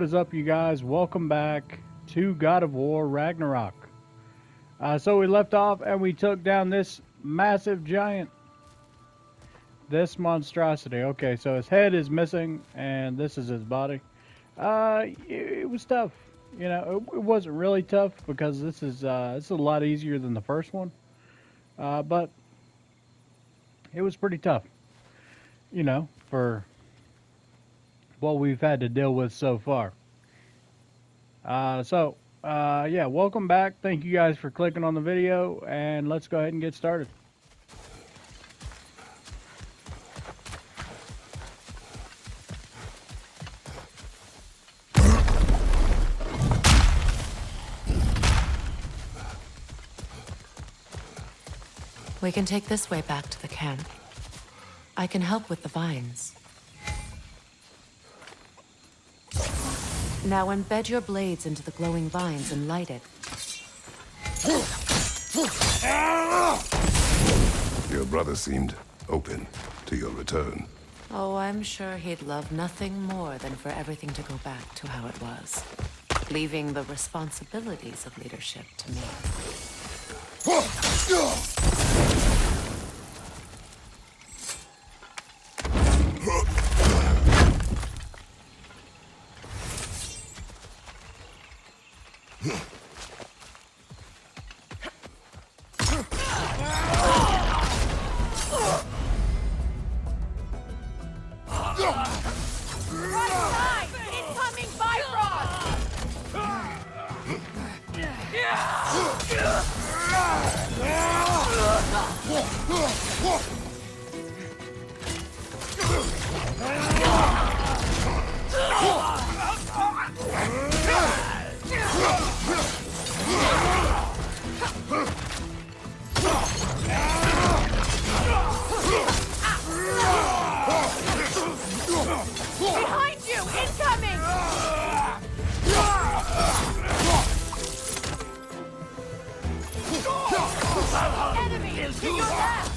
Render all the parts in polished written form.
what is up, you guys? Welcome back to God of War Ragnarok. So we left off and we took down this massive giant, this monstrosity. Okay, so his head is missing and this is his body. It was tough. It wasn't really tough because this is a lot easier than the first one. But it was pretty tough, for what we've had to deal with so far. Yeah, welcome back. Thank you guys for clicking on the video, and let's go ahead and get started. We can take this way back to the camp. I can help with the vines. Now embed your blades into the glowing vines and light it. Your brother seemed open to your return. Oh, I'm sure he'd love nothing more than for everything to go back to how it was, leaving the responsibilities of leadership to me. Behind you! Incoming! Enemy! To your left!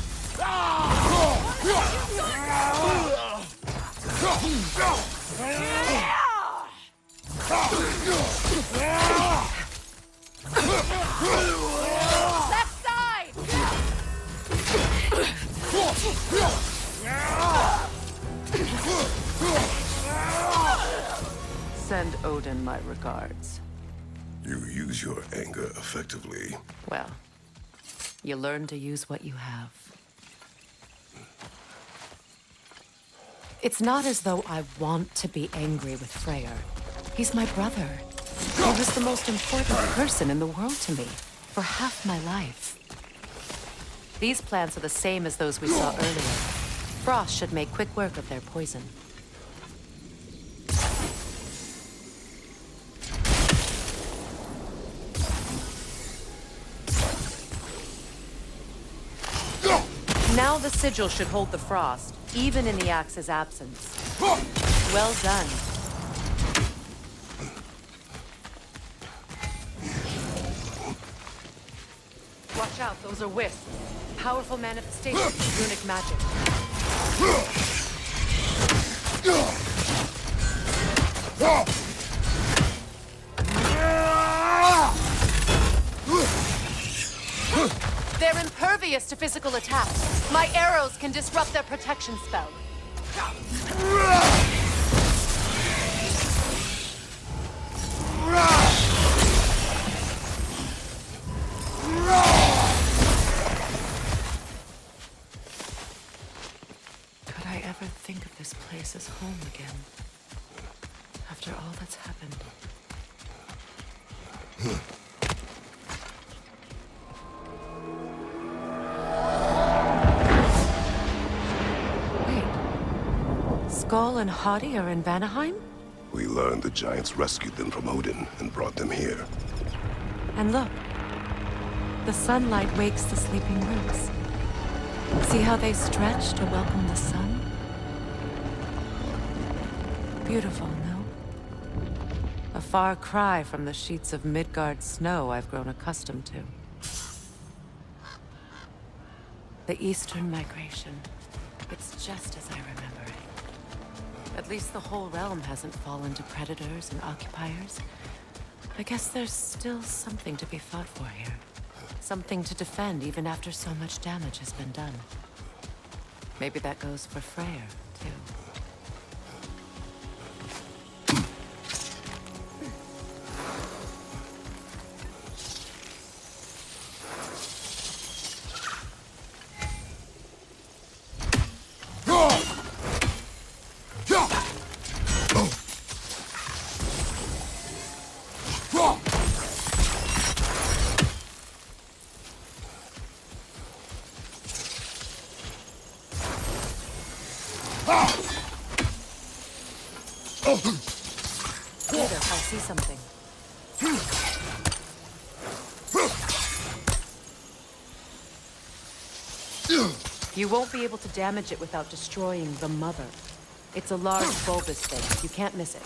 Left side! Send Odin my regards. You use your anger effectively. Well, you learn to use what you have. It's not as though I want to be angry with Freyr. He's my brother. He was the most important person in the world to me for half my life. These plants are the same as those we saw earlier. Frost should make quick work of their poison. Now the sigil should hold the frost, even in the axe's absence. Well done. Watch out, those are wisps. Powerful manifestations of runic magic. They're impervious to physical attacks. My arrows can disrupt their protection spell. Could I ever think of this place as home again? After all that's happened. Skull and Hati are in Vanaheim? We learned the giants rescued them from Odin and brought them here. And look, the sunlight wakes the sleeping roots. See how they stretch to welcome the sun? Beautiful, no? A far cry from the sheets of Midgard snow I've grown accustomed to. The Eastern migration. It's just as I remember it. At least the whole realm hasn't fallen to predators and occupiers. I guess there's still something to be fought for here. Something to defend even after so much damage has been done. Maybe that goes for Freyr, too. Later, I see something. You won't be able to damage it without destroying the mother. It's a large bulbous thing. You can't miss it.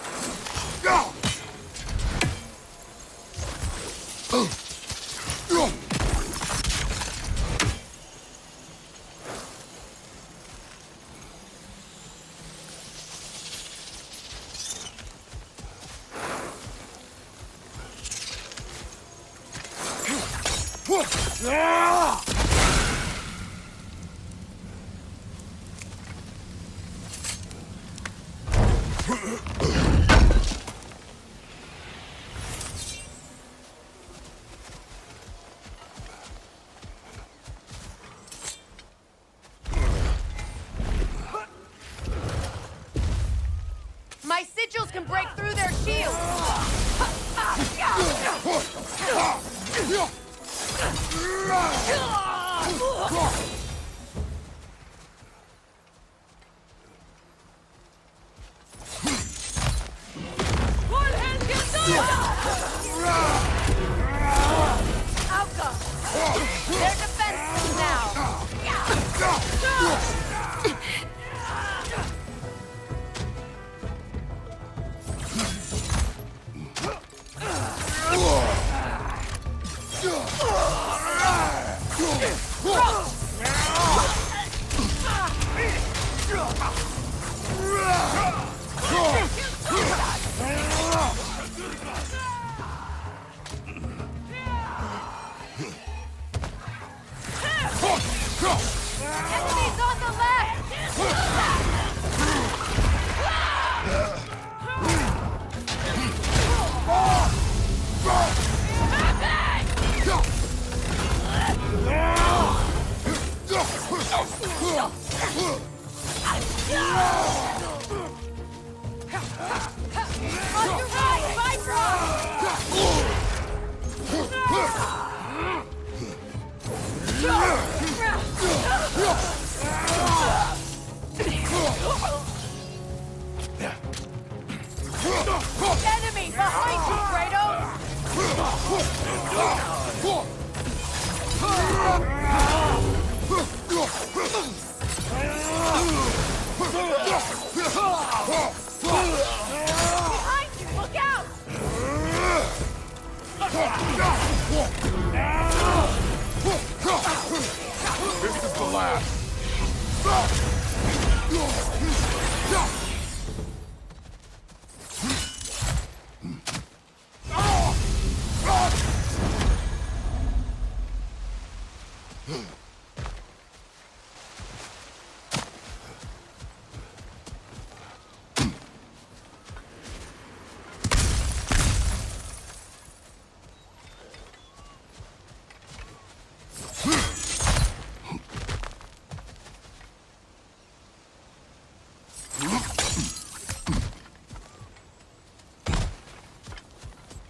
My sigils can break through their shields! One hand gets Outcome! They're defenseless now! Enemies on the left! On your right, Enemy behind you, Kratos! Behind you, look out! This is the last.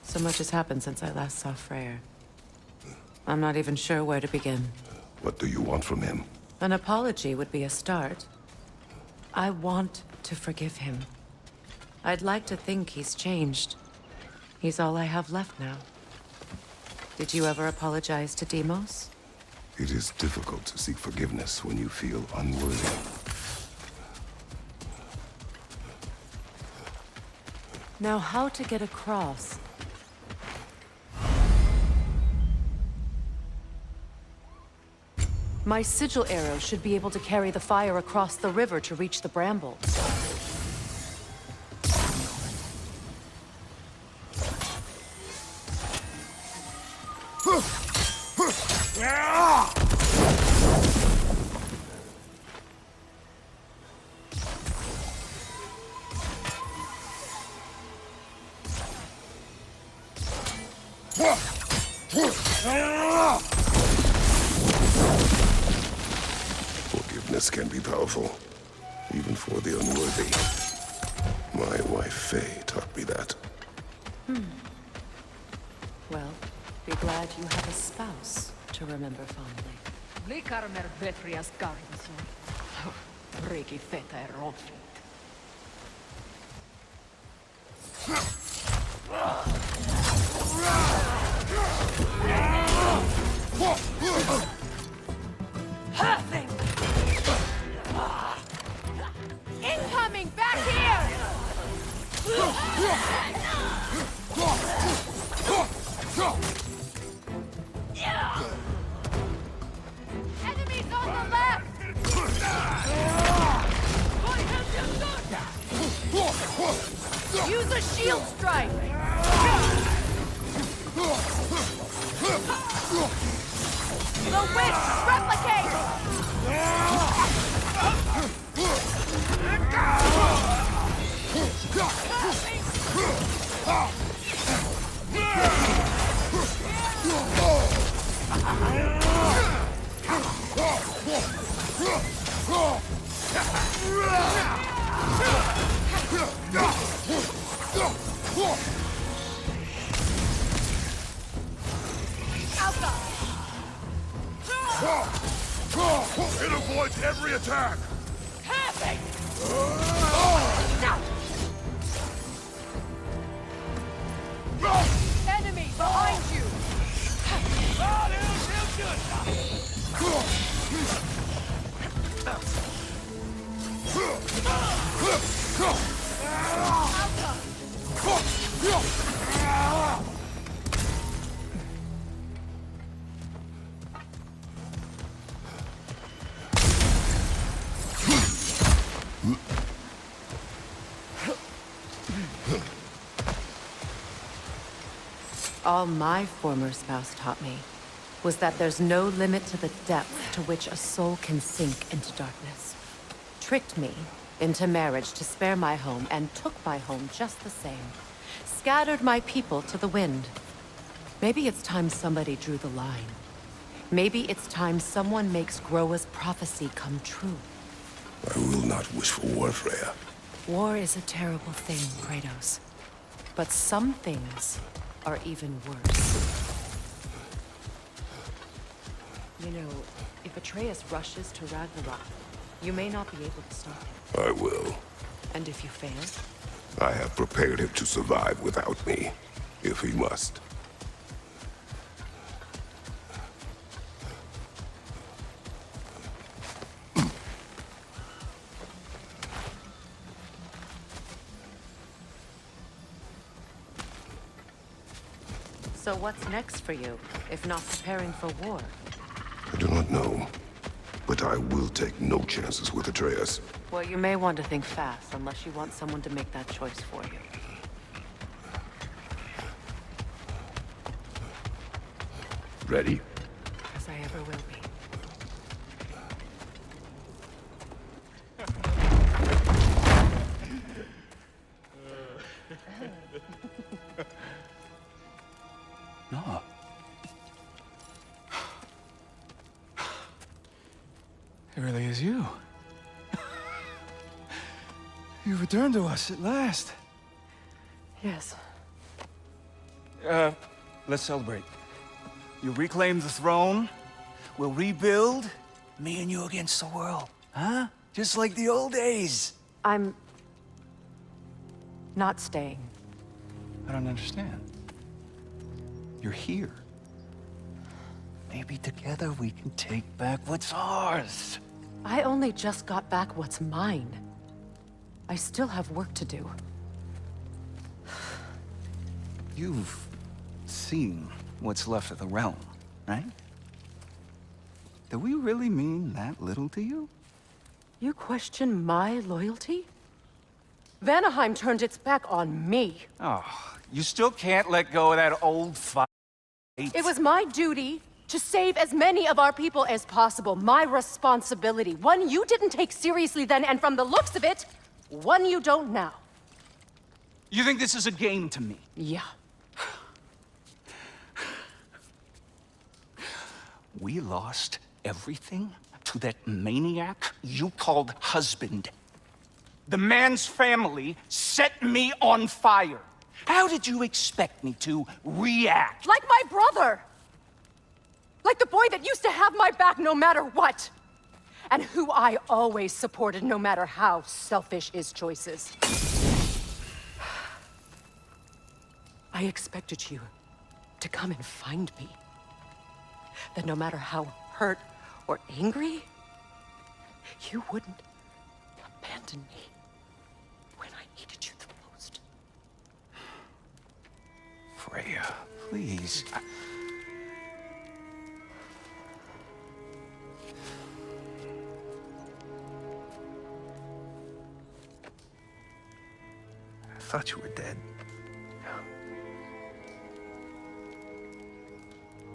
So much has happened since I last saw Freyr. I'm not even sure where to begin. What do you want from him? An apology would be a start. I want to forgive him. I'd like to think he's changed. He's all I have left now. Did you ever apologize to Deimos? It is difficult to seek forgiveness when you feel unworthy. Now, how to get across? My sigil arrow should be able to carry the fire across the river to reach the brambles. Forgiveness can be powerful, even for the unworthy. My wife, Faye, taught me that. Well, be glad you have a spouse to remember fondly. Likarmer vetrias garnison. Regi feta erofit. Incoming! Back here! Enemies on the left! Use a shield strike! The witch! Replicate! It avoids every attack! Enemy behind you! All my former spouse taught me was that there's no limit to the depth to which a soul can sink into darkness. Tricked me into marriage to spare my home and took my home just the same. Scattered my people to the wind. Maybe it's time somebody drew the line. Maybe it's time someone makes Groa's prophecy come true. I will not wish for war, Freya. War is a terrible thing, Kratos. But some things are even worse. You know, if Atreus rushes to Ragnarok, you may not be able to stop him. I will. And if you fail? I have prepared him to survive without me, if he must. So what's next for you, if not preparing for war? I do not know, but I will take no chances with Atreus. Well, you may want to think fast, unless you want someone to make that choice for you. Ready? As I ever will be. No. It really is you. You returned to us at last. Yes. Let's celebrate. You reclaim the throne. We'll rebuild. Me and you against the world. Huh? Just like the old days. I'm... not staying. I don't understand. You're here. Maybe together we can take back what's ours. I only just got back what's mine. I still have work to do. You've seen what's left of the realm, right? Do we really mean that little to you? You question my loyalty? Vanaheim turned its back on me. Oh, you still can't let go of that old fight. It was my duty to save as many of our people as possible. My responsibility. One you didn't take seriously then, and from the looks of it, one you don't now. You think this is a game to me? Yeah. We lost everything to that maniac you called husband. The man's family set me on fire. How did you expect me to react? Like my brother! Like the boy that used to have my back no matter what! And who I always supported no matter how selfish his choices. I expected you to come and find me. That no matter how hurt or angry, you wouldn't abandon me when I needed you the most. Freya, please. I thought you were dead.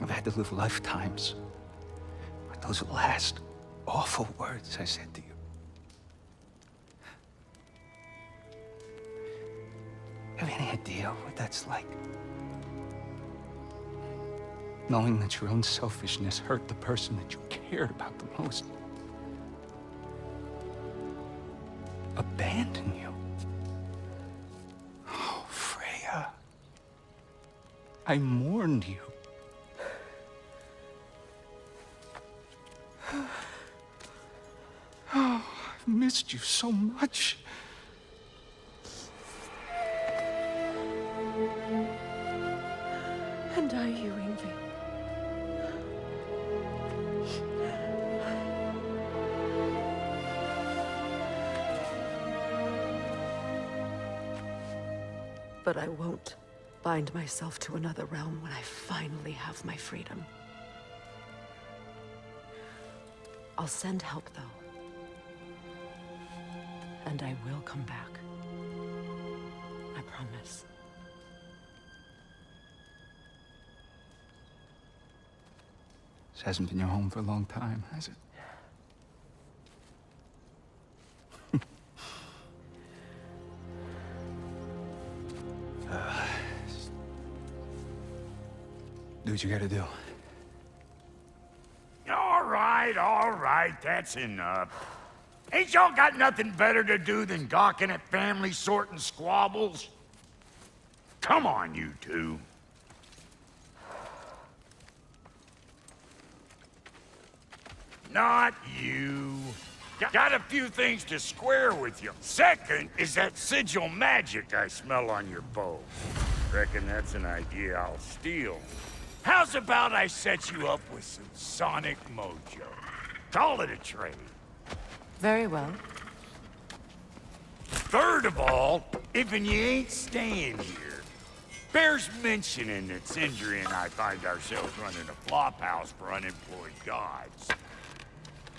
I've had to live lifetimes. But those last awful words I said to you. Have any idea what that's like? Knowing that your own selfishness hurt the person that you cared about the most. Abandon you. Oh, Freya. I mourned you. Oh, I've missed you so much. And are you, Ingvi? But I won't bind myself to another realm when I finally have my freedom. I'll send help, though. And I will come back. I promise. This hasn't been your home for a long time, has it? Do what you gotta do. All right, that's enough. Ain't y'all got nothing better to do than gawking at family sorting squabbles? Come on, you two. Not you. Got a few things to square with you. Second is that sigil magic I smell on your bow. Reckon that's an idea I'll steal. How's about I set you up with some sonic mojo? Call it a trade. Very well. Third of all, if you ain't staying here, bears mentioning that Sindri and I find ourselves running a flop house for unemployed gods.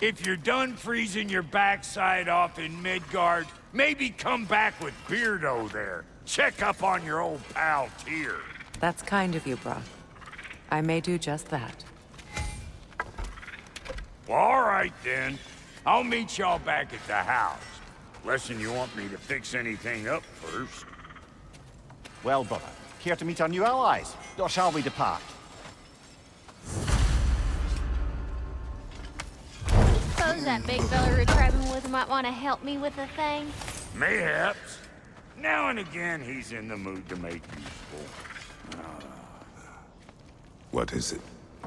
If you're done freezing your backside off in Midgard, maybe come back with Beardo there. Check up on your old pal Tyr. That's kind of you, Brock. I may do just that. Well, all right then. I'll meet y'all back at the house. Lesson you want me to fix anything up first. Well, brother, care to meet our new allies? Or shall we depart? Suppose that big fella we're traveling with might want to help me with a thing. Mayhaps. Now and again, he's in the mood to make useful. What is it?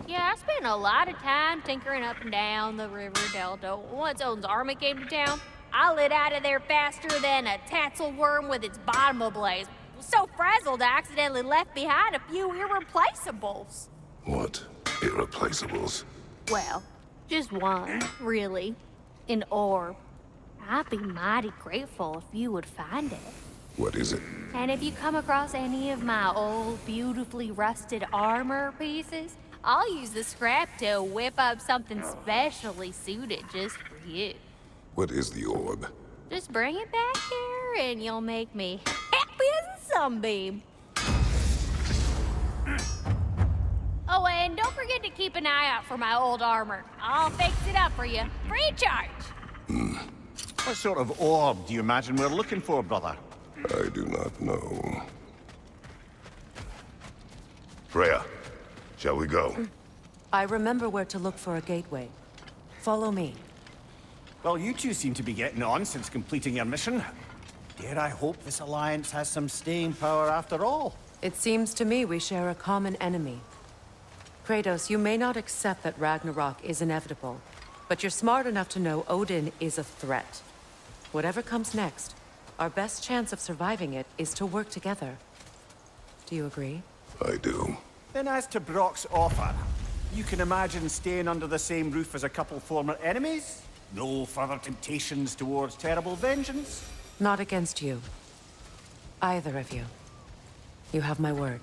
Yeah, I spent a lot of time tinkering up and down the river delta. Once Odin's army came to town, I lit out of there faster than a tassel worm with its bottom ablaze. So frazzled, I accidentally left behind a few irreplaceables. What? Irreplaceables? Well, just one, really. An orb. I'd be mighty grateful if you would find it. What is it? And if you come across any of my old, beautifully rusted armor pieces, I'll use the scrap to whip up something specially suited just for you. What is the orb? Just bring it back here and you'll make me happy as a sunbeam. Oh, and don't forget to keep an eye out for my old armor. I'll fix it up for you, free charge. What sort of orb do you imagine we're looking for, brother? I do not know. Freya, shall we go? I remember where to look for a gateway. Follow me. Well, you two seem to be getting on since completing your mission. Dare I hope this alliance has some staying power after all? It seems to me we share a common enemy. Kratos, you may not accept that Ragnarok is inevitable, but you're smart enough to know Odin is a threat. Whatever comes next, our best chance of surviving it is to work together. Do you agree? I do. Then as to Brock's offer, you can imagine staying under the same roof as a couple former enemies? No further temptations towards terrible vengeance? Not against you. Either of you. You have my word.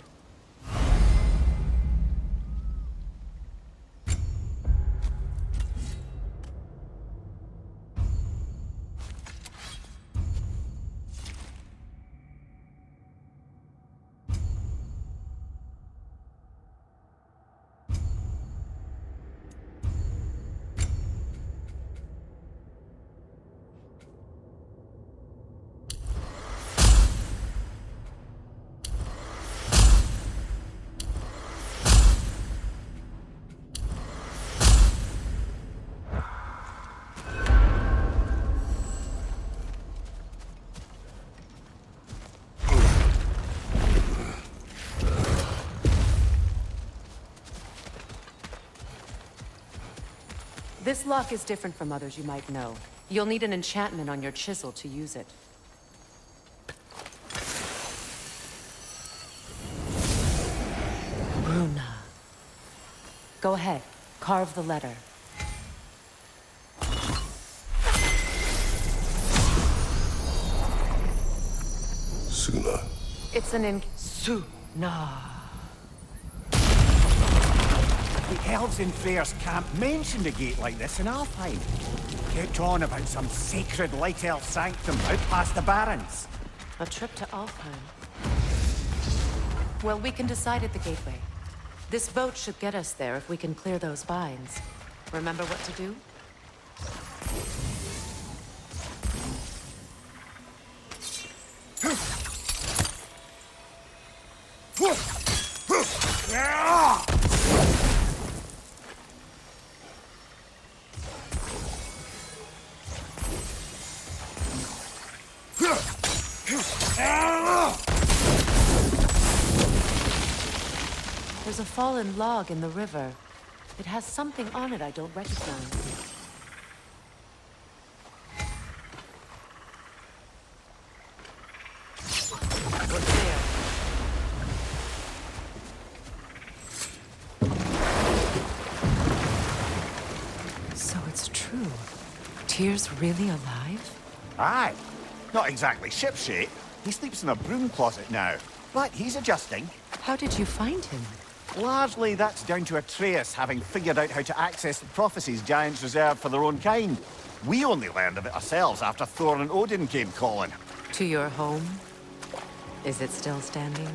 This lock is different from others you might know. You'll need an enchantment on your chisel to use it. Bruna. Go ahead. Carve the letter. Suna. It's an Suna. The elves in Freyr's camp mentioned a gate like this in Alfheim. Kept on about some sacred light elf sanctum out past the Barrens. A trip to Alfheim. Well, we can decide at the gateway. This boat should get us there if we can clear those vines. Remember what to do? There's a fallen log in the river. It has something on it I don't recognize. What's there? So it's true. Tyr's really alive? Aye. Not exactly shipshape. He sleeps in a broom closet now. But he's adjusting. How did you find him? Largely, that's down to Atreus having figured out how to access the prophecies giants reserved for their own kind. We only learned of it ourselves after Thor and Odin came calling. To your home? Is it still standing?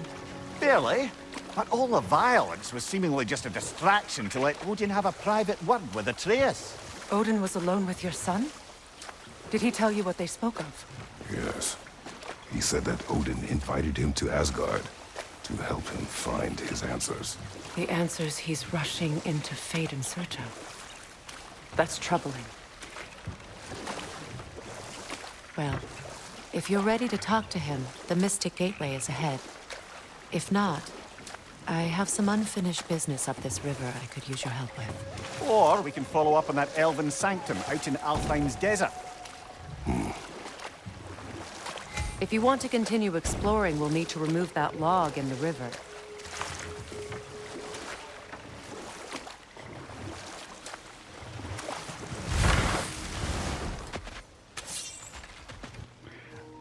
Barely. But all the violence was seemingly just a distraction to let Odin have a private word with Atreus. Odin was alone with your son? Did he tell you what they spoke of? Yes. He said that Odin invited him to Asgard to help him find his answers. The answers he's rushing into fate in search of. That's troubling. Well, if you're ready to talk to him, the Mystic Gateway is ahead. If not, I have some unfinished business up this river I could use your help with. Or we can follow up on that elven sanctum out in Alfheim's desert. If you want to continue exploring, we'll need to remove that log in the river.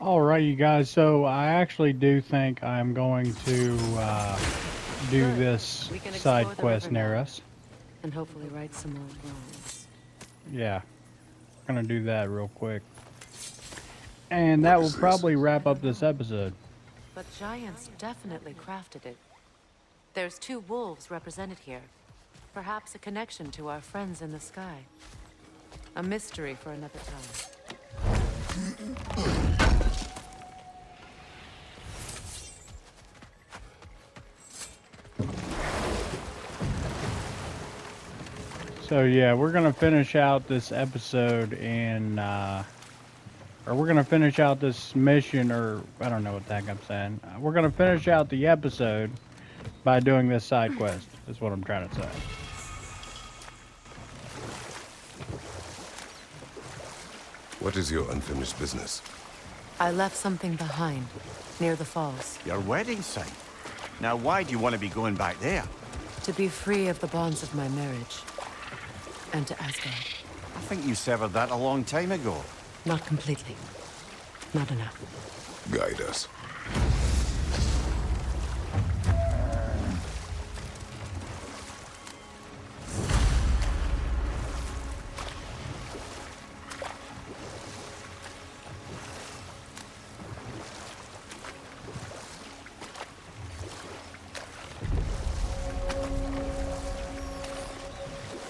Alright, you guys, so I actually do think I'm going to do Good. this We can side explore the quest river near now. us. And hopefully right some old wrongs. Yeah, gonna do that real quick. And that will probably wrap up this episode. But giants definitely crafted it. There's 2 wolves represented here. Perhaps a connection to our friends in the sky. A mystery for another time. So yeah, we're gonna finish out this episode or we're gonna finish out this mission, or I don't know what the heck I'm saying. We're gonna finish out the episode by doing this side quest. Is what I'm trying to say. What is your unfinished business? I left something behind, near the falls. Your wedding site. Now, why do you want to be going back there? To be free of the bonds of my marriage. And to Asgard. I think you severed that a long time ago. Not completely. Not enough. Guide us.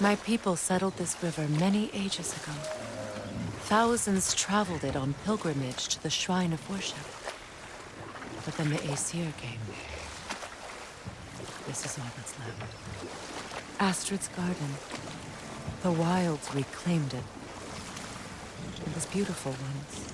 My people settled this river many ages ago. Thousands traveled it on pilgrimage to the shrine of worship. But then the Aesir came. This is all that's left. Astrid's garden. The wilds reclaimed it. It was beautiful once.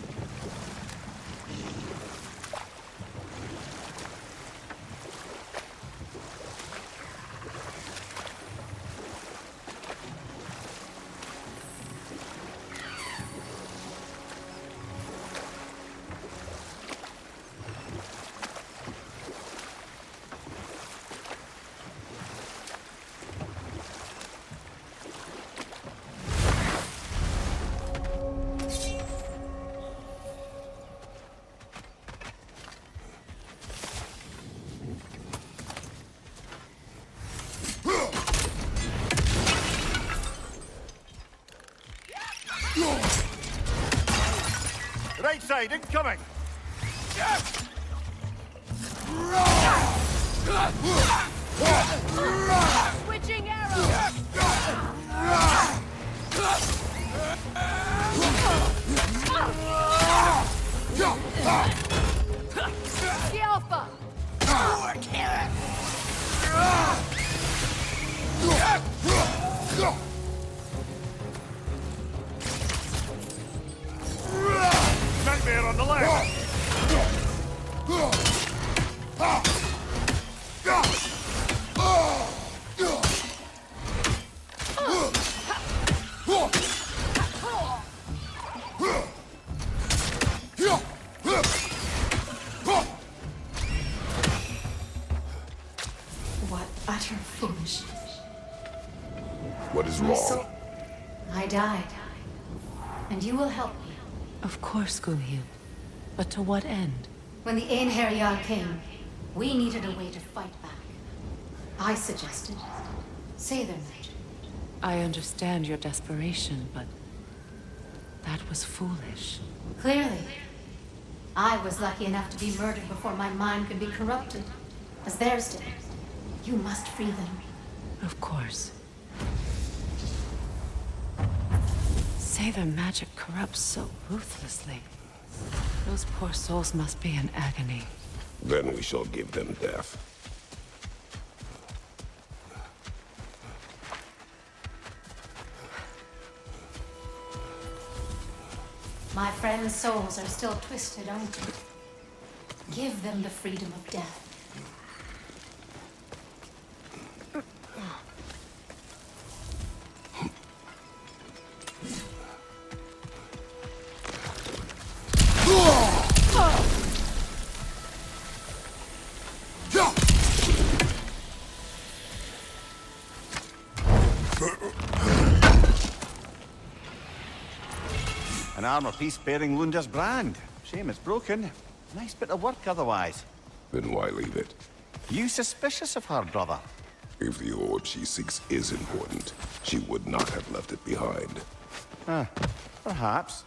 Right side, incoming! Switching arrows! The Alpha! Nightmare on the left! What utter foolishness. What is My wrong? soul. I died. And you will help me. Of course, Gunhild. But to what end? When the Einherjar came, we needed a way to fight back. I suggested say their magic. I understand your desperation, but that was foolish. Clearly. I was lucky enough to be murdered before my mind could be corrupted, as theirs did. You must free them. Of course. Say their magic corrupts so ruthlessly. Those poor souls must be in agony. Then we shall give them death. My friends' souls are still twisted, aren't they? Give them the freedom of death. An armor piece bearing Lunda's brand. Shame it's broken. Nice bit of work otherwise. Then why leave it? You suspicious of her, brother? If the orb she seeks is important, she would not have left it behind. Perhaps.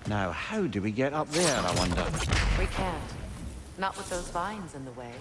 Now, how do we get up there, I wonder? We can't. Not with those vines in the way.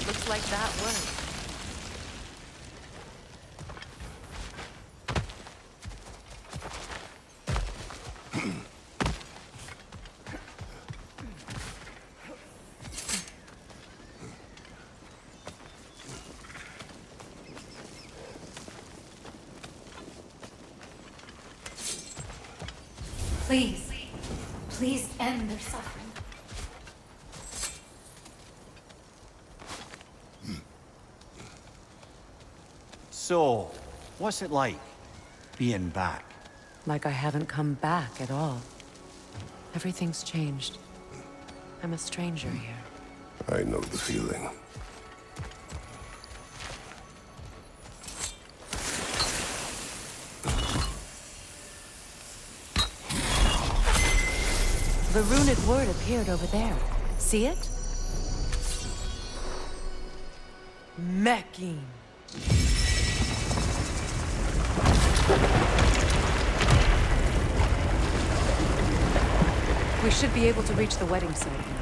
Looks like that worked. Please, please end their suffering. So, what's it like, being back? Like I haven't come back at all. Everything's changed. I'm a stranger here. I know the feeling. The runic word appeared over there. See it? Mecking. We should be able to reach the wedding site now.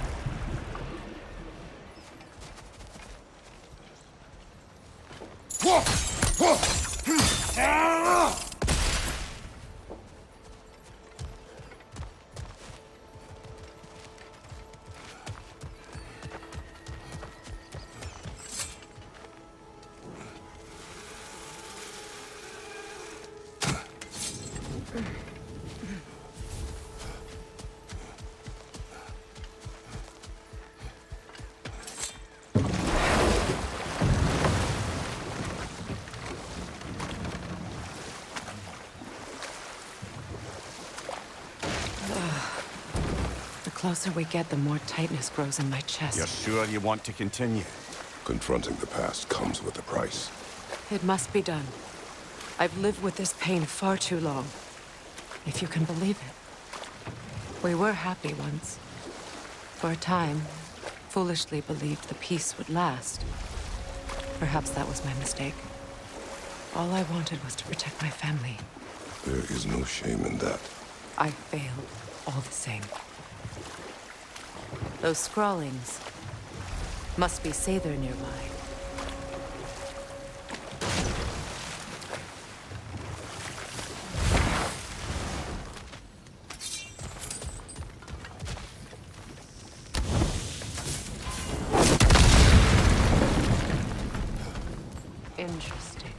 The closer we get, the more tightness grows in my chest. You're sure you want to continue? Confronting the past comes with a price. It must be done. I've lived with this pain far too long. If you can believe it. We were happy once. For a time, foolishly believed the peace would last. Perhaps that was my mistake. All I wanted was to protect my family. There is no shame in that. I failed, all the same. Those scrawlings must be Sather nearby. Interesting.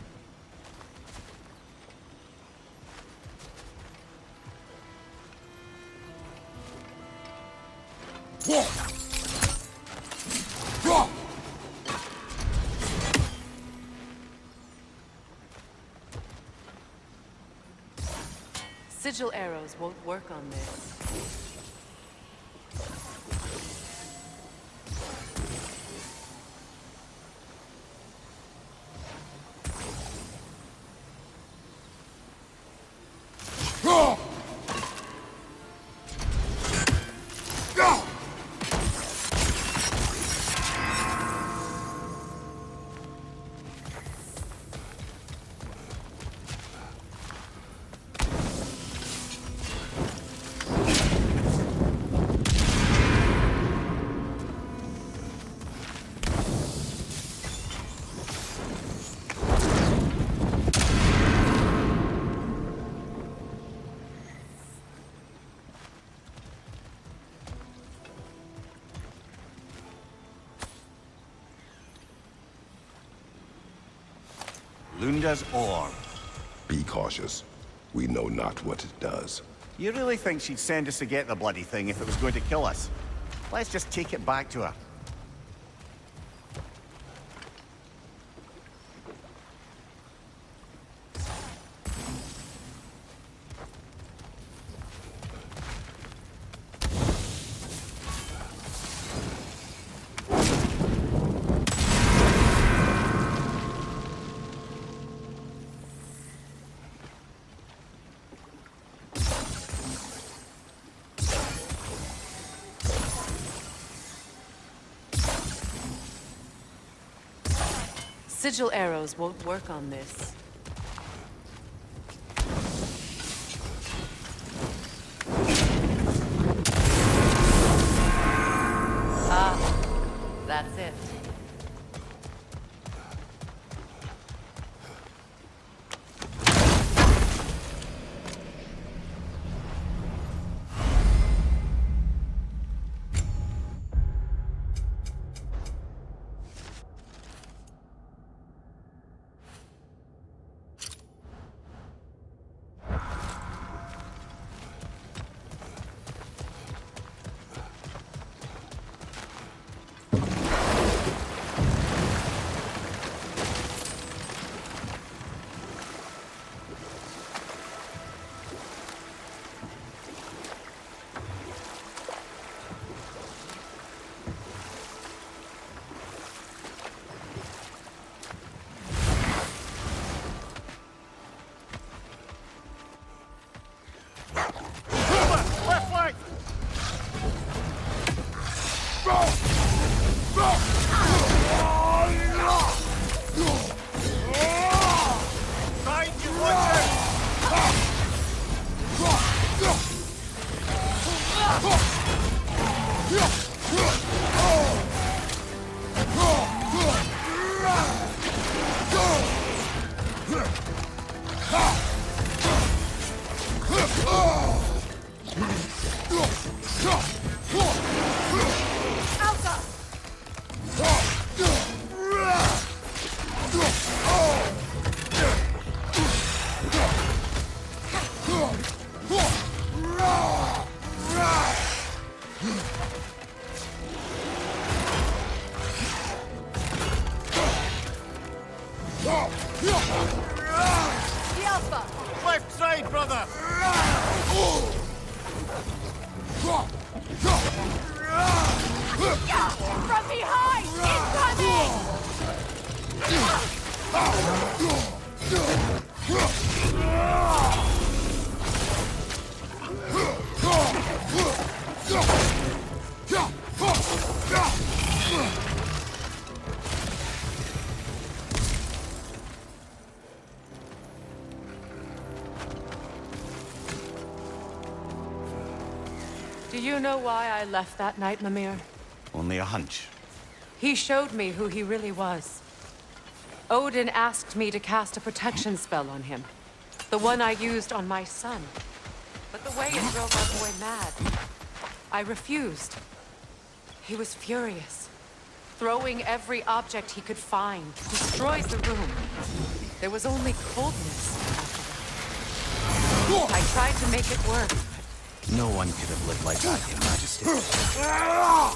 Sigil arrows won't work on this. Lunda's orb. Be cautious. We know not what it does. You really think she'd send us to get the bloody thing if it was going to kill us? Let's just take it back to her. sigil arrows won't work on this. Ah, that's it. Left flank! Side, you watch it! Alpha! Left side, brother! From behind! Incoming! Do you know why I left that night, Mimir? Only a hunch. He showed me who he really was. Odin asked me to cast a protection spell on him. The one I used on my son. But the way it drove our boy mad. I refused. He was furious. Throwing every object he could find. Destroyed the room. There was only coldness after that. I tried to make it work. No one could have lived like that, Your Majesty. Huh!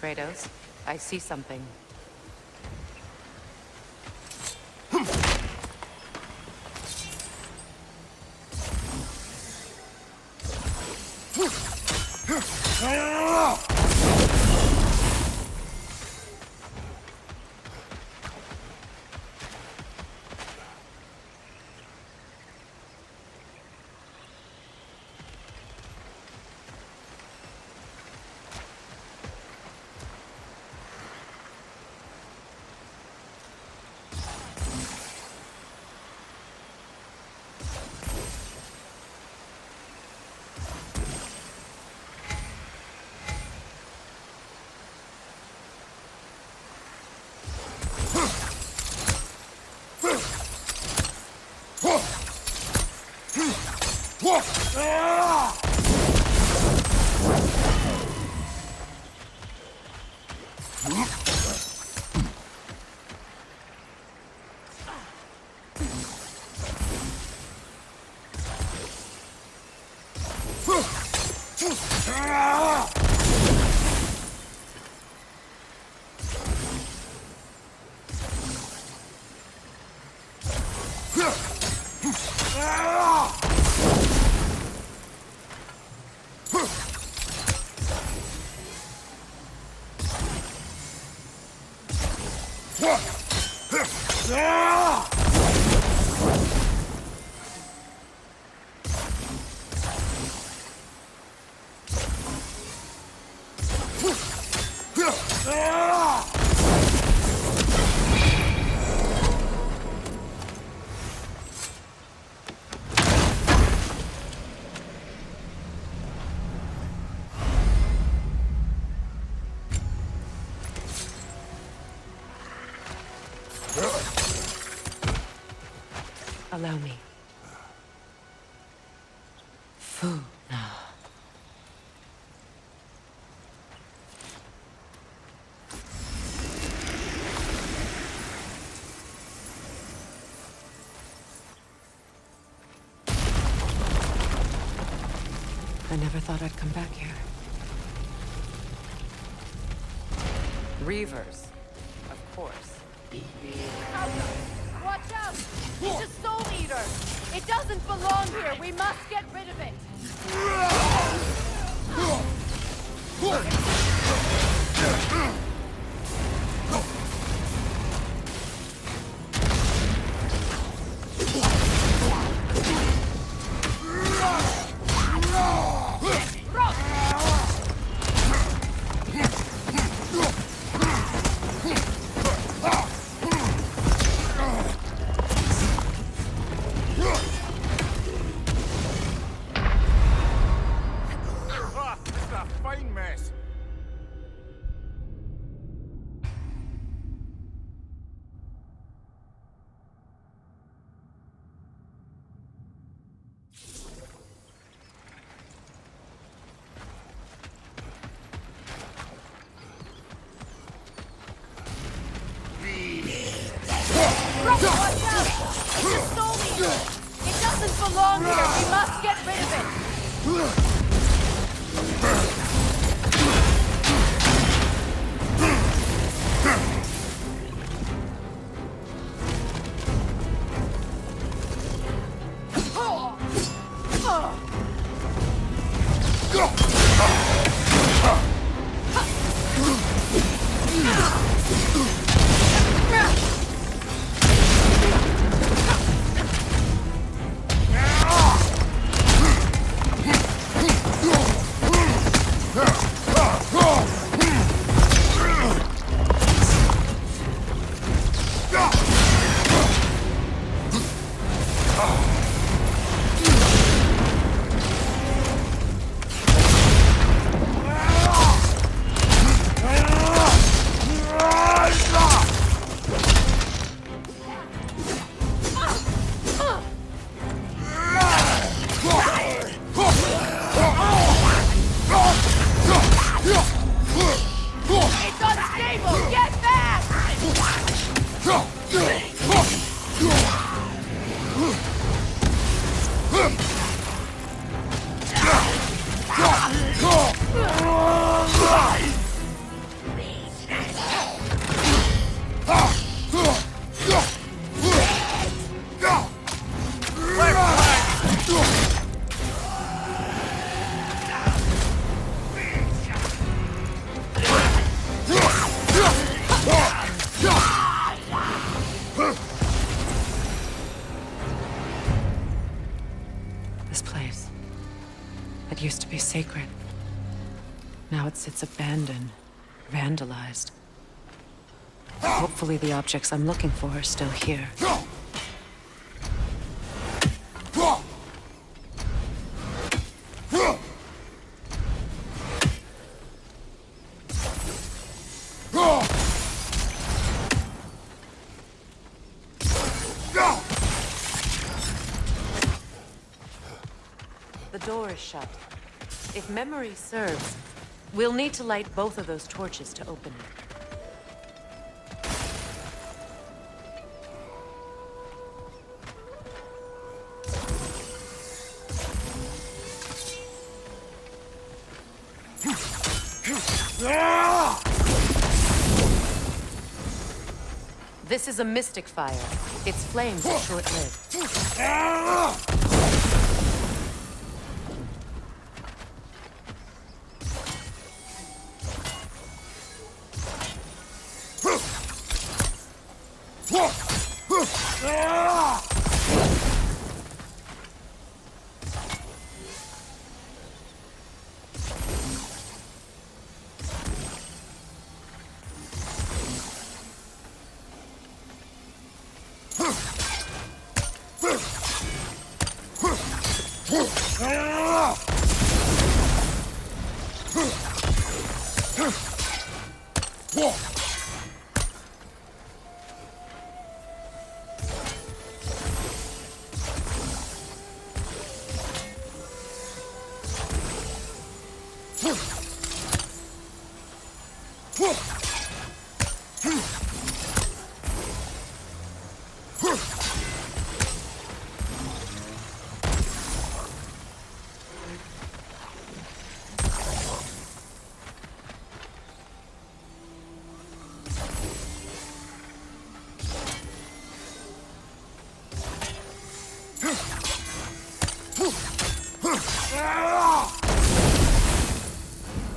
Kratos, I see something. Allow me. Food. I never thought I'd come back here. Reavers, of course. Watch out! It's a soul eater! It doesn't belong here! We must get rid of it! Watch out! It's a soul eater! It doesn't belong here! We must get rid of it! It's unstable! Get back! This place. It used to be sacred. Now it sits abandoned, vandalized. Hopefully the objects I'm looking for are still here. The door is shut. If memory serves, we'll need to light both of those torches to open it. This is a mystic fire. Its flames are short-lived.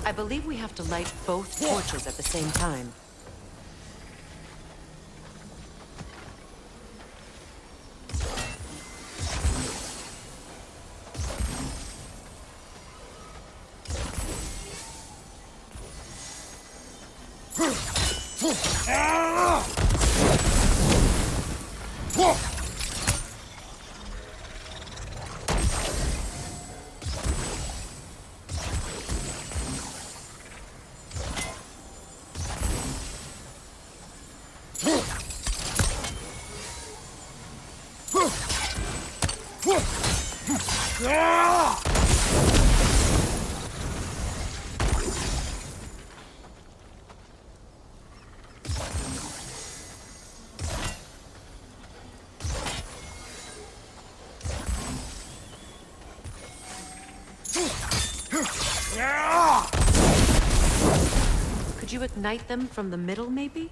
I believe we have to light both torches at the same time. Could you ignite them from the middle, maybe?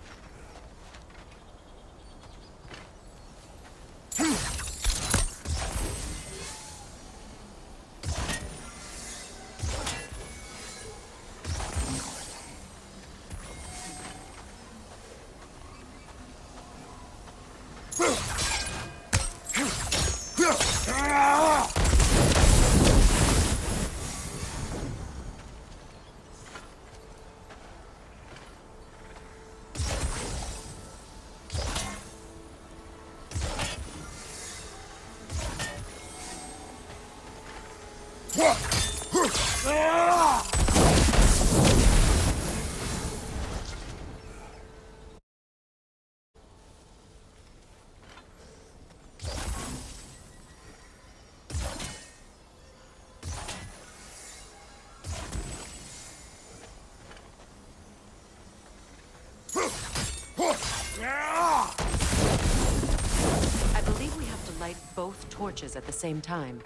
I believe we have to light both torches at the same time.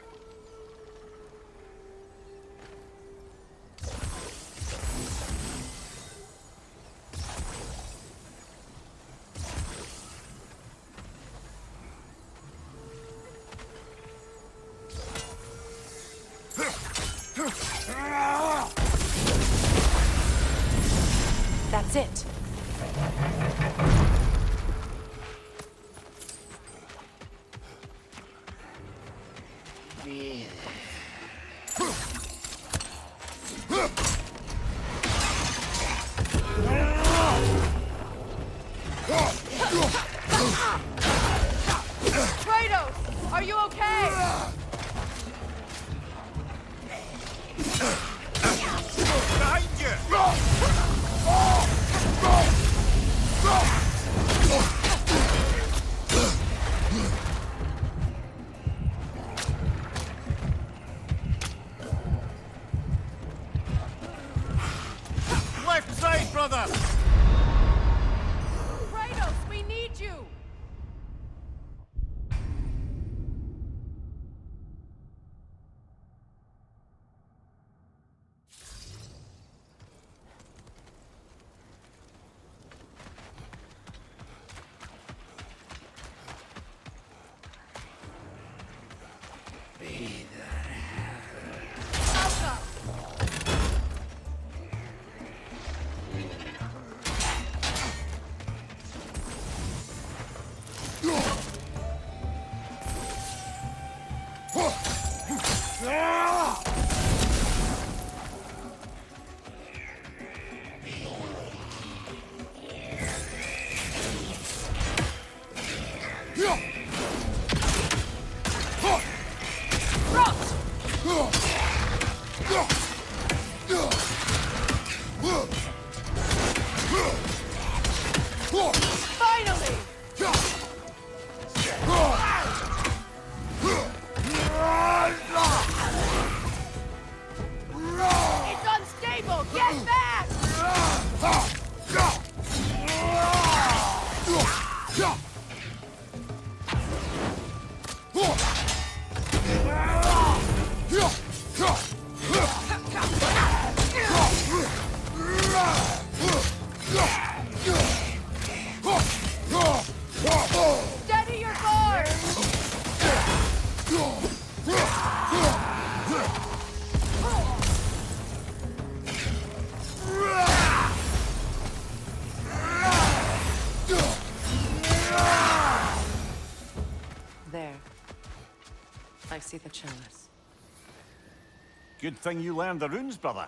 That's it. Kratos, are you okay? Behind you! Left side, brother! Kratos, we need you! Finally! It's unstable! Get back! I see the chalice. Good thing you learned the runes, brother.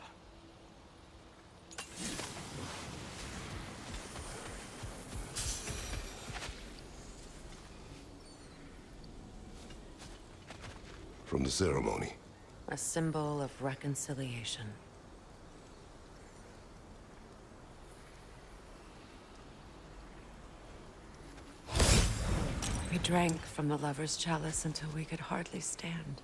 From the ceremony. A symbol of reconciliation. We drank from the lover's chalice until we could hardly stand.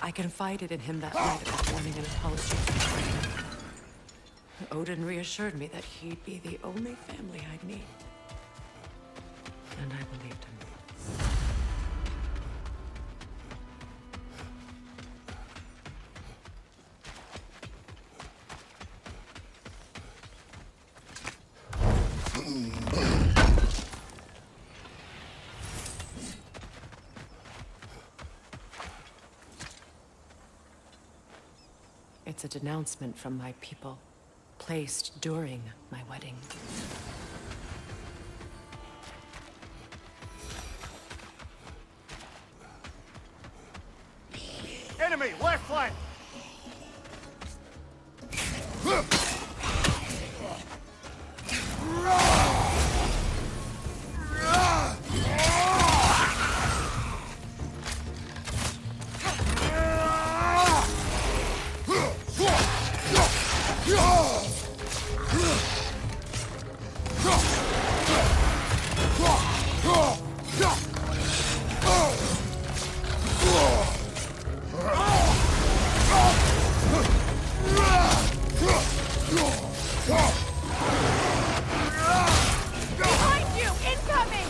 I confided in him that night about wanting an apology from Freya. Odin reassured me that he'd be the only family I'd need. And I believed him. It's a denouncement from my people, placed during my wedding. Enemy, left flank! Behind you! Incoming!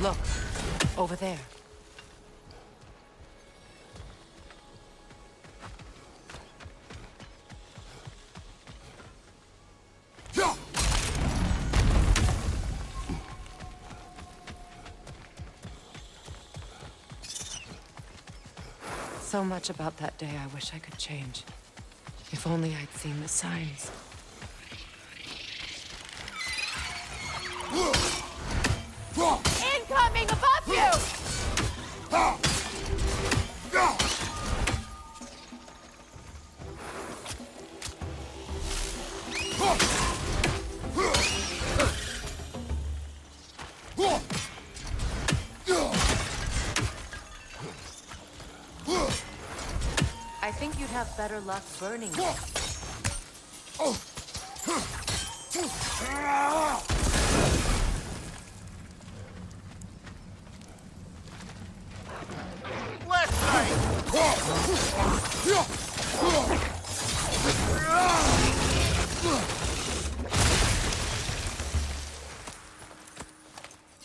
Look, over there. So much about that day I wish I could change. If only I'd seen the signs. Incoming above you! I think you'd have better luck burning. Left side!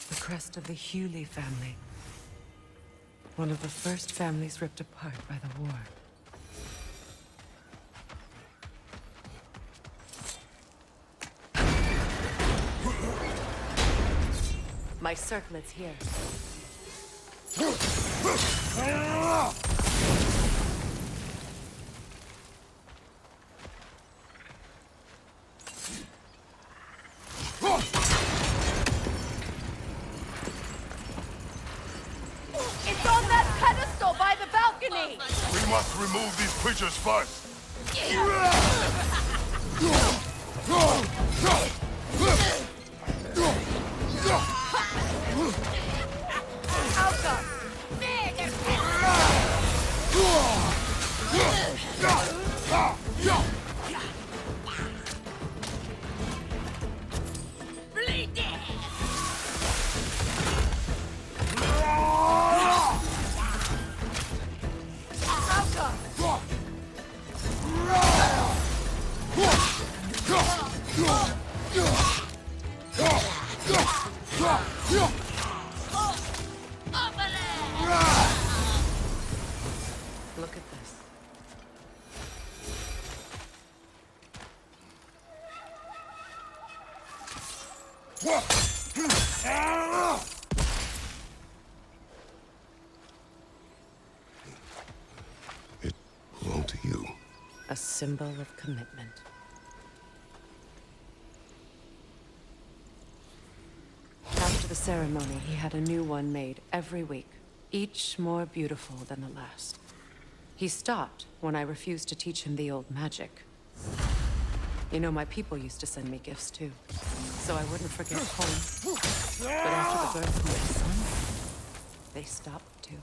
The crest of the Hewley family. One of the first families ripped apart by the war. My circlet's here. must remove these creatures first. Look at this. It belonged to you. A symbol of commitment. After the ceremony, he had a new one made every week, each more beautiful than the last. He stopped when I refused to teach him the old magic. You know, my people used to send me gifts too, so I wouldn't forget home. But after the birth of my son, they stopped too.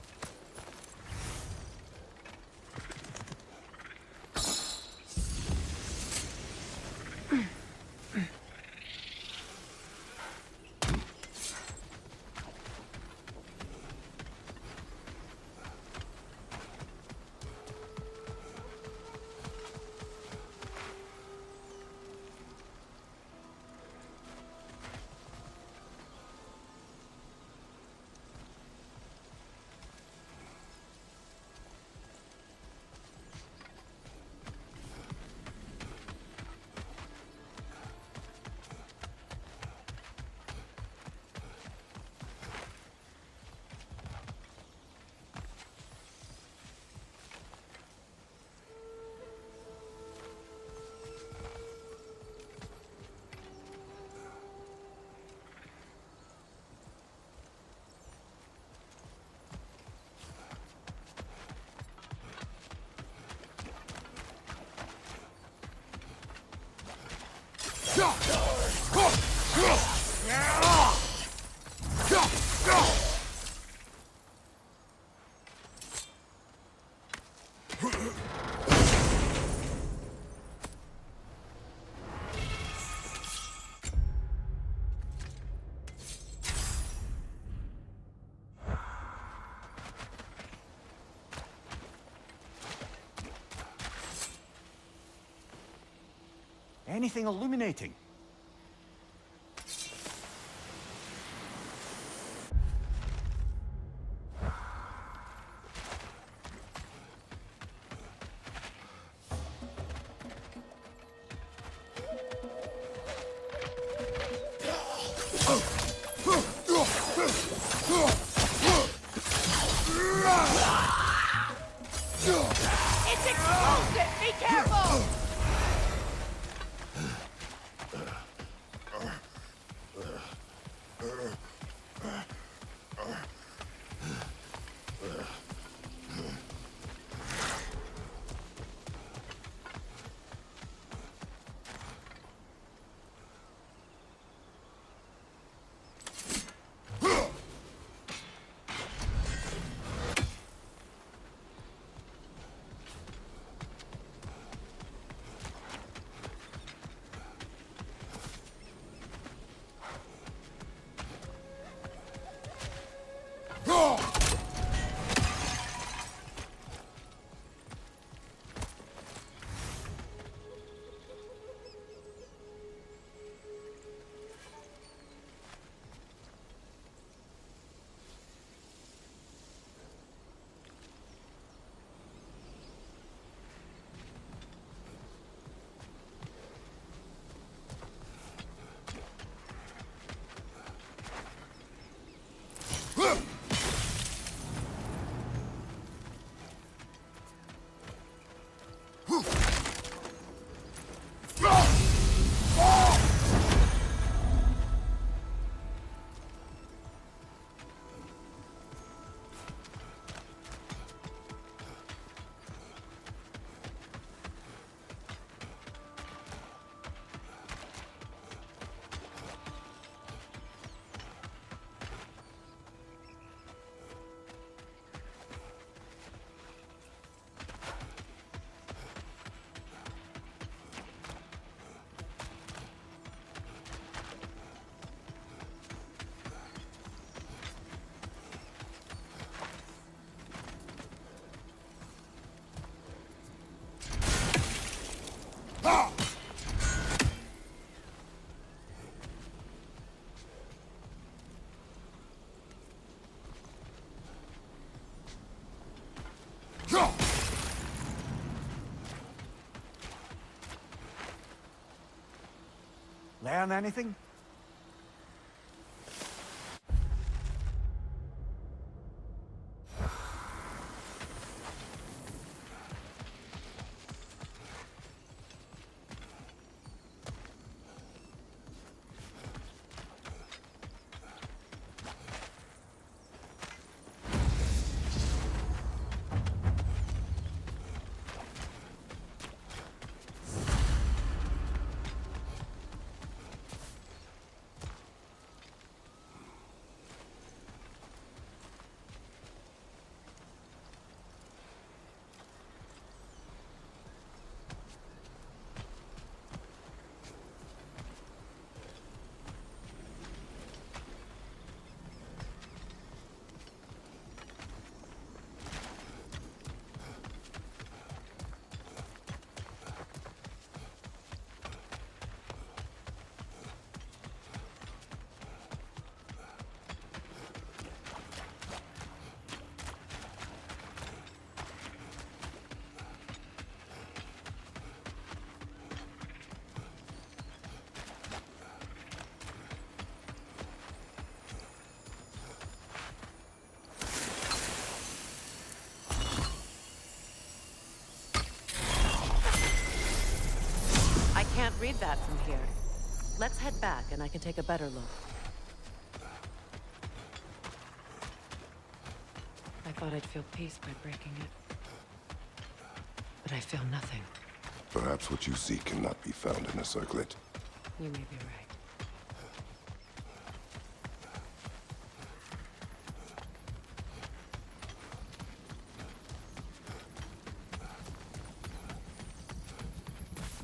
Anything illuminating? It's explosive! Be careful! Learn anything? I can't read that from here. Let's head back and I can take a better look. I thought I'd feel peace by breaking it. But I feel nothing. Perhaps what you seek cannot be found in a circlet. You may be right.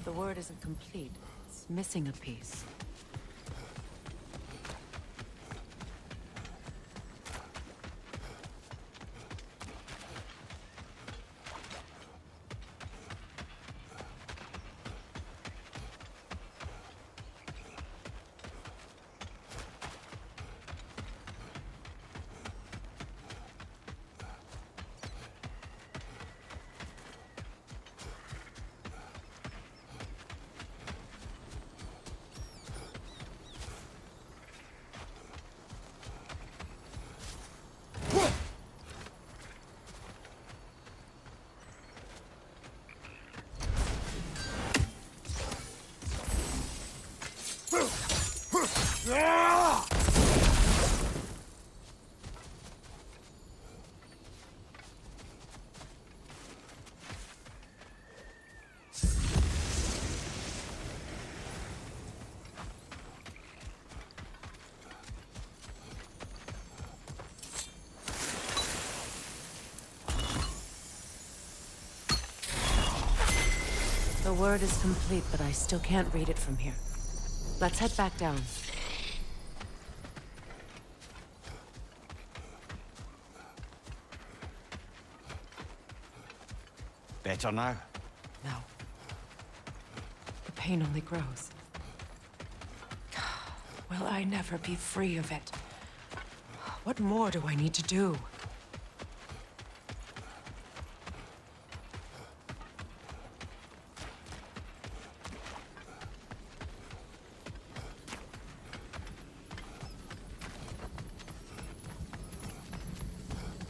The word isn't complete. It's missing a piece. The word is complete, but I still can't read it from here. Let's head back down. Better now? No. The pain only grows. Will I never be free of it? What more do I need to do?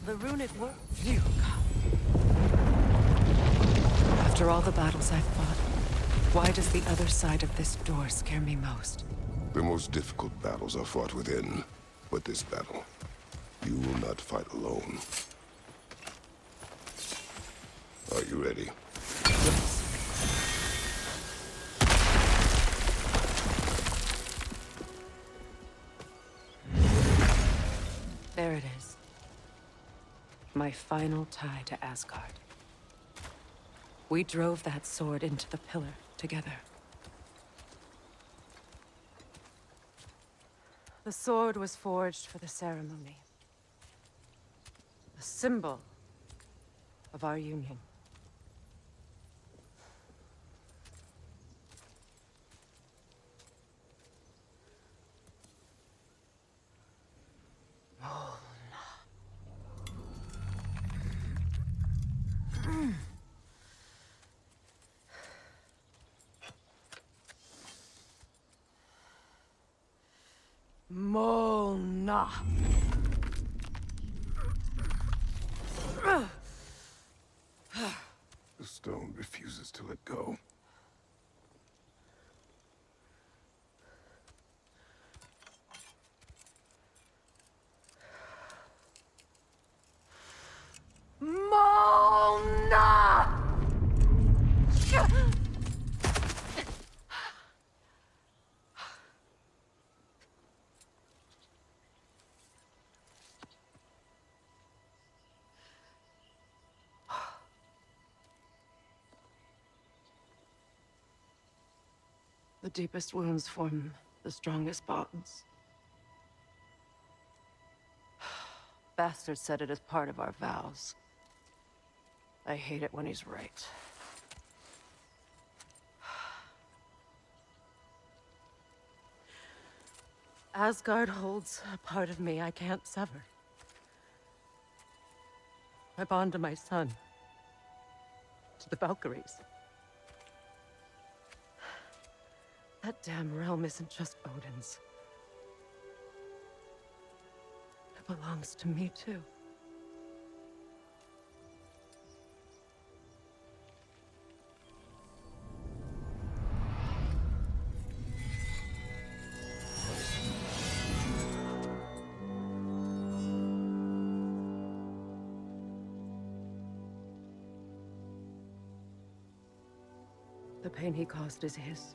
The runic word. After all the battles I've fought, why does the other side of this door scare me most? The most difficult battles are fought within, but this battle, you will not fight alone. Are you ready? There it is. My final tie to Asgard. We drove that sword into the pillar together. The sword was forged for the ceremony. A symbol of our union. Mona. The stone refuses to let go. Mona! The deepest wounds form the strongest bonds. Bastard said it as part of our vows. I hate it when he's right. Asgard holds a part of me I can't sever. I bond to my son, to the Valkyries. That damn realm isn't just Odin's. It belongs to me, too. The pain he caused is his.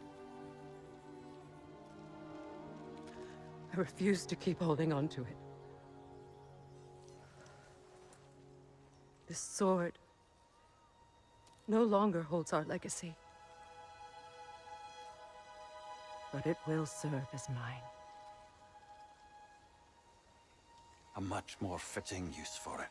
I refuse to keep holding on to it. This sword no longer holds our legacy. But it will serve as mine. A much more fitting use for it.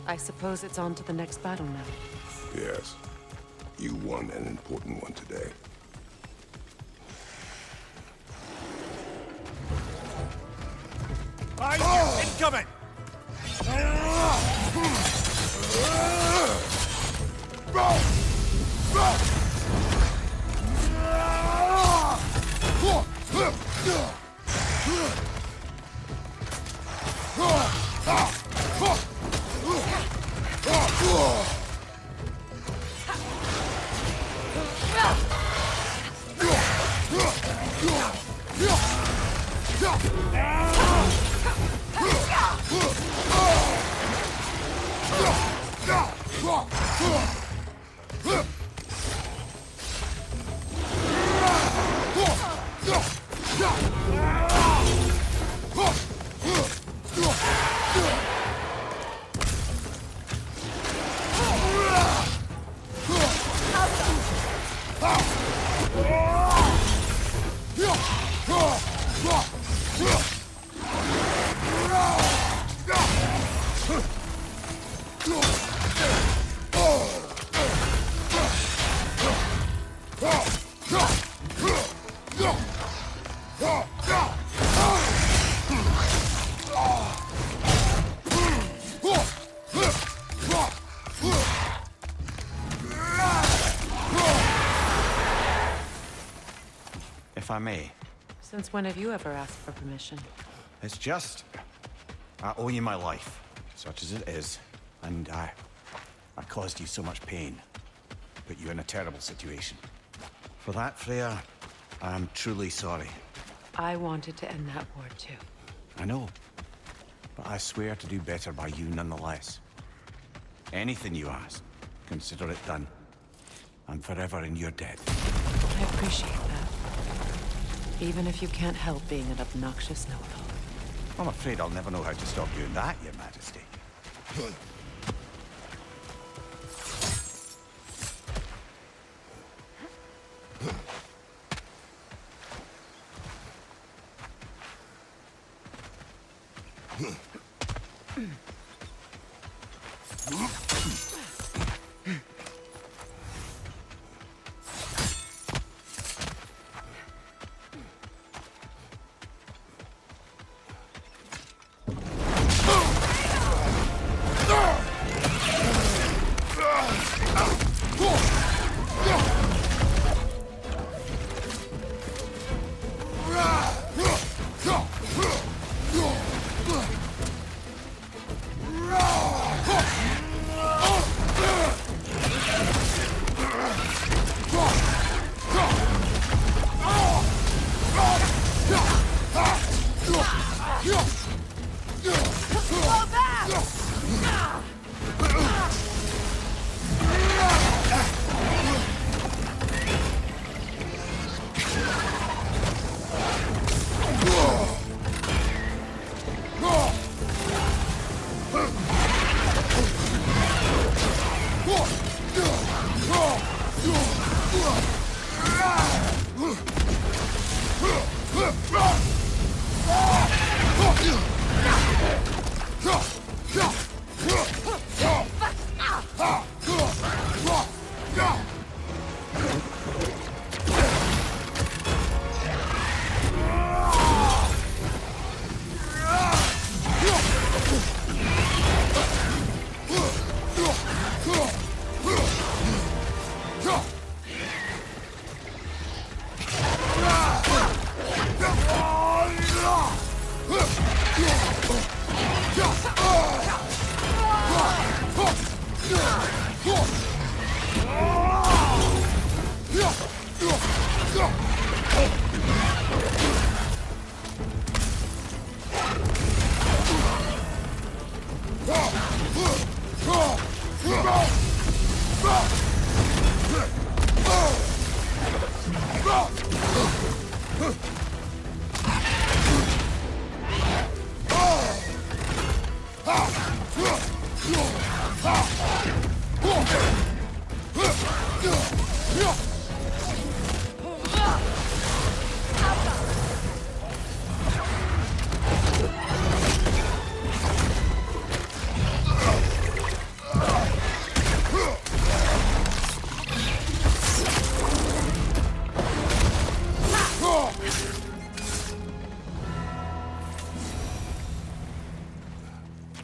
I suppose it's on to the next battle now. Yes. You won an important one today. Incoming! If I may. Since when have you ever asked for permission? It's just... I owe you my life, such as it is. And I caused you so much pain. Put you in a terrible situation. For that, Freya, I am truly sorry. I wanted to end that war too. I know. But I swear to do better by you nonetheless. Anything you ask, consider it done. I'm forever in your debt. I appreciate that. Even if you can't help being an obnoxious know-it-all. I'm afraid I'll never know how to stop doing that, Your Majesty.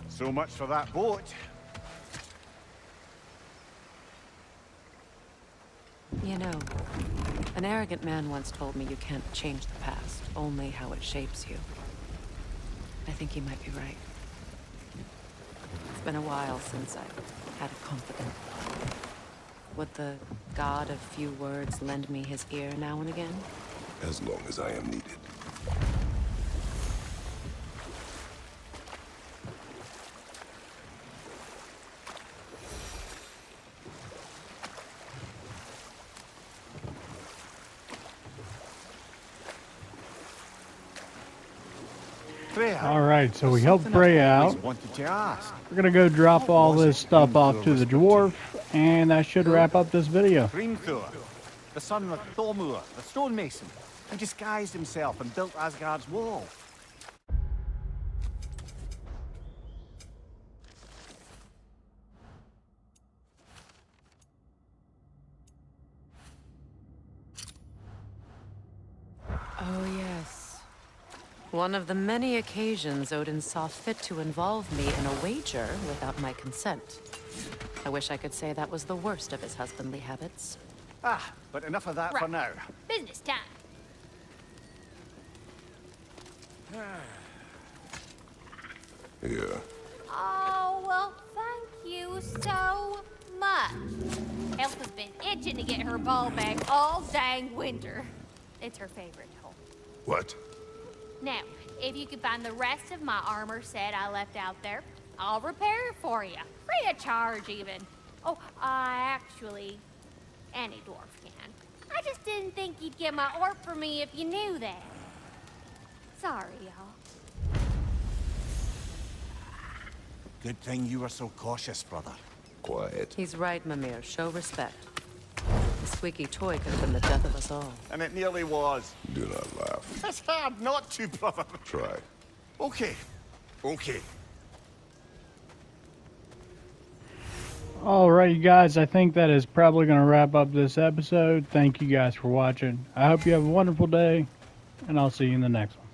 So much for that boat. You know, an arrogant man once told me you can't change the past, only how it shapes you. I think he might be right. It's been a while since I've had a confidant. Would the god of few words lend me his ear now and again? As long as I am needed. All right, so we helped Bray out. Wanted to ask. We're gonna go drop all this stuff off to the dwarf, and that should wrap up this video. Hrimthur, the son of Thormur, the stonemason, who disguised himself and built Asgard's wall. Oh, yes. One of the many occasions Odin saw fit to involve me in a wager without my consent. I wish I could say that was the worst of his husbandly habits. Ah, but enough of that for Right. now. Business time. Yeah. Oh, well, thank you so much. Elf has been itching to get her ball back all dang winter. It's her favorite hole. What? Now, if you could find the rest of my armor set I left out there, I'll repair it for you. Free of charge, even. Oh, actually, any dwarf can. I just didn't think you'd get my orc for me if you knew that. Sorry, y'all. Good thing you were so cautious, brother. Quiet. He's right, Mimir. Show respect. The squeaky toy could have been the death of us all. And it nearly was. Do not laugh. It's hard not to, brother. Try. Okay. Okay. Alright, you guys, I think that is probably going to wrap up this episode. Thank you guys for watching. I hope you have a wonderful day, and I'll see you in the next one.